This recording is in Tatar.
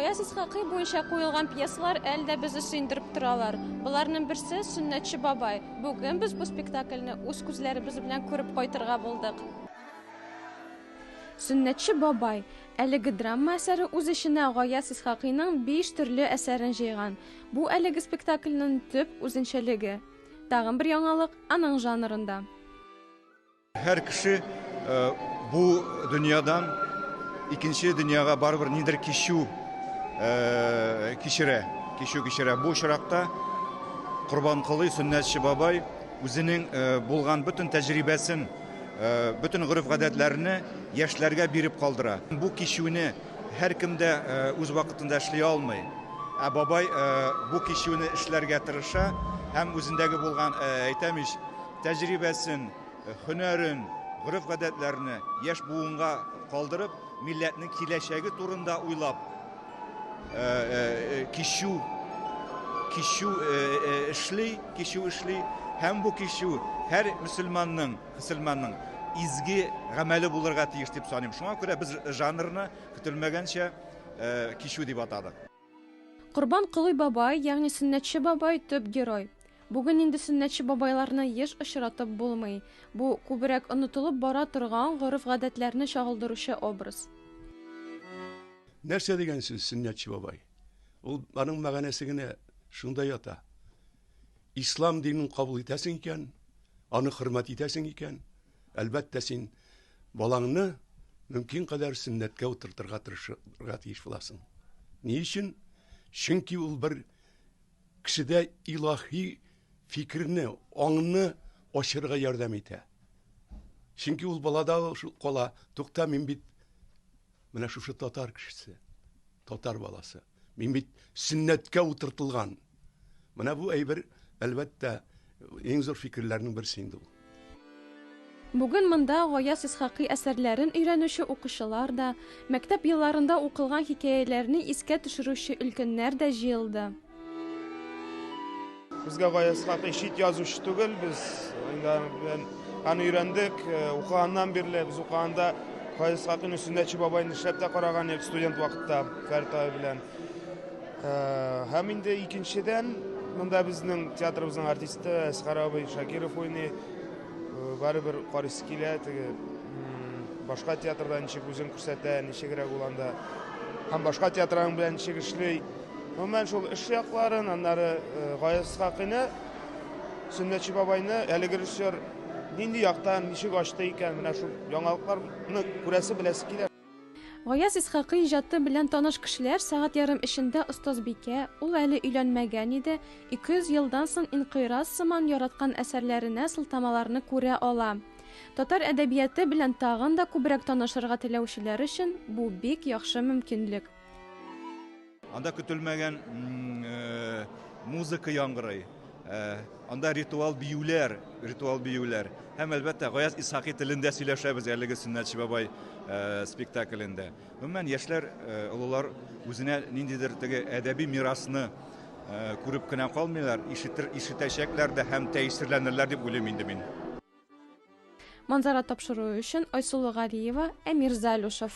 Гаяз Исхакый буенча куелган пьесалар әле дә безне сөендереп торалар. Буларның берсе Сөннәтче бабай. Бүген без бу спектакльне үз күзләребез белән күреп кайтырга булдык. Сөннәтче бабай әлеге драма әсәре үз эченә Гаяз Исхакыйның 5 төрле әсәрен җыйган. Бу әлеге спектакльнең төп үзенчәлеге. Тагын бер яңалык аның жанрында. Һәр кеше бу дөньядан икенче дөньяга барыбер нидер кичү кичерә. Бу очракта Корбанколый Сөннәтче бабай үзенең булган бөтен тәҗрибәсен, бөтен гореф-гадәтләрне яшьләргә биреп калдыра. Бу кичүне һәркем дә үз вакытында эшли алмый. Бабай бу кичүне эшләргә тырыша һәм үзендәге булган әйтәмиш тәҗрибәсен, һөнәрен, гореф-гадәтләрне яшь буынга калдырып, милләтнең киләчәге турында уйлап, кичү эшли һәм бу кичү һәр мөселманның изге гамәле булырга тиеш дип саныйм. Шуңа күрә без жанрны көтелмәгәнчә кичү дип атадык. Корбанколый бабай, ягъни Сөннәтче бабай төп герой. Бүген инде Сөннәтче бабайларны еш очратып булмый. Бу күбрәк онытылып бара торган гореф-гадәтләрне чагылдыручы образ. Нәрсә дигән сүз Сөннәтче бабай? Ул аның мәгънәсе генә шунда ята. Ислам динен кабул итәсең икән, аны хөрмәт итәсең икән, әлбәттә син балаңны мөмкин кадәр сөннәткә утыртырга тырышырга тиеш буласың. Ни өчен? Чөнки ул бер кешедә илаһи фикерне, аңны ачырга ярдәм итә. Чөнки ул балада шул кала, тукта, мин бит менә шушы татар кешесе, татар баласы. Мин бит сөннәткә утыртылган. Менә бу әйбер әлбәттә иң зур фикерләрнең берсе инде ул. Бүген монда Гаяз Исхакый әсәрләрен өйрәнүче укучылар да, мәктәп елларында укылган хикәяләрне искә төшерүче өлкәннәр дә җыелды. Безгә Гаяз Исхакый шит язучы түгел, без аны өйрәндек, укыганнан бирле, без укыганда Гаяз Исхакыйның Сөннәтче бабайны эшләп тә караган идек студент вакытта, Фәртай белән. Һәм инде икенчедән, монда безнең театрыбызның артисты Әсгар абый Шакиров уйный, барыбер карыйсы килә, башка театрда ничек үзен күрсәтә, ничегрәк булганда, һәм башка театрның белән ничек эшли. Гомумән шул эш якларын, аннары Гаяз Исхакыйны, Сөннәтче бабайны әлеге режиссер нинди яктан, ничек ачты икән, менә шул яңалыкларны күрәсе беләсе килә. Гаяз Исхакый иҗаты белән таныш кешеләр сәгать ярым эчендә остазбикә, ул әле өйләнмәгән иде, 200 елдан соң инкыйраз сыман яраткан әсәрләренә сылтамаларны күрә ала. Татар әдәбияты белән тагын да күбрәк танышырга теләүчеләр өчен бу бик яхшы мөмкинлек. Анда көтелмәгән музыка яңгырый. Анда ритуал биюләр. Һәм әлбәттә Гаяз Исхакый телендә сөйләшәбез әлеге Сөннәтче бабай спектаклендә. Гомумән яшьләр, олылар үзенә ниндидер теге әдәби мирасны күреп кенә калмыйлар, ишетәчәкләр дә һәм тәэсирләнерләр дип уйлыйм инде мин. Манзара тапшыру өчен Айсулу Галиева, Әмир Залюшев.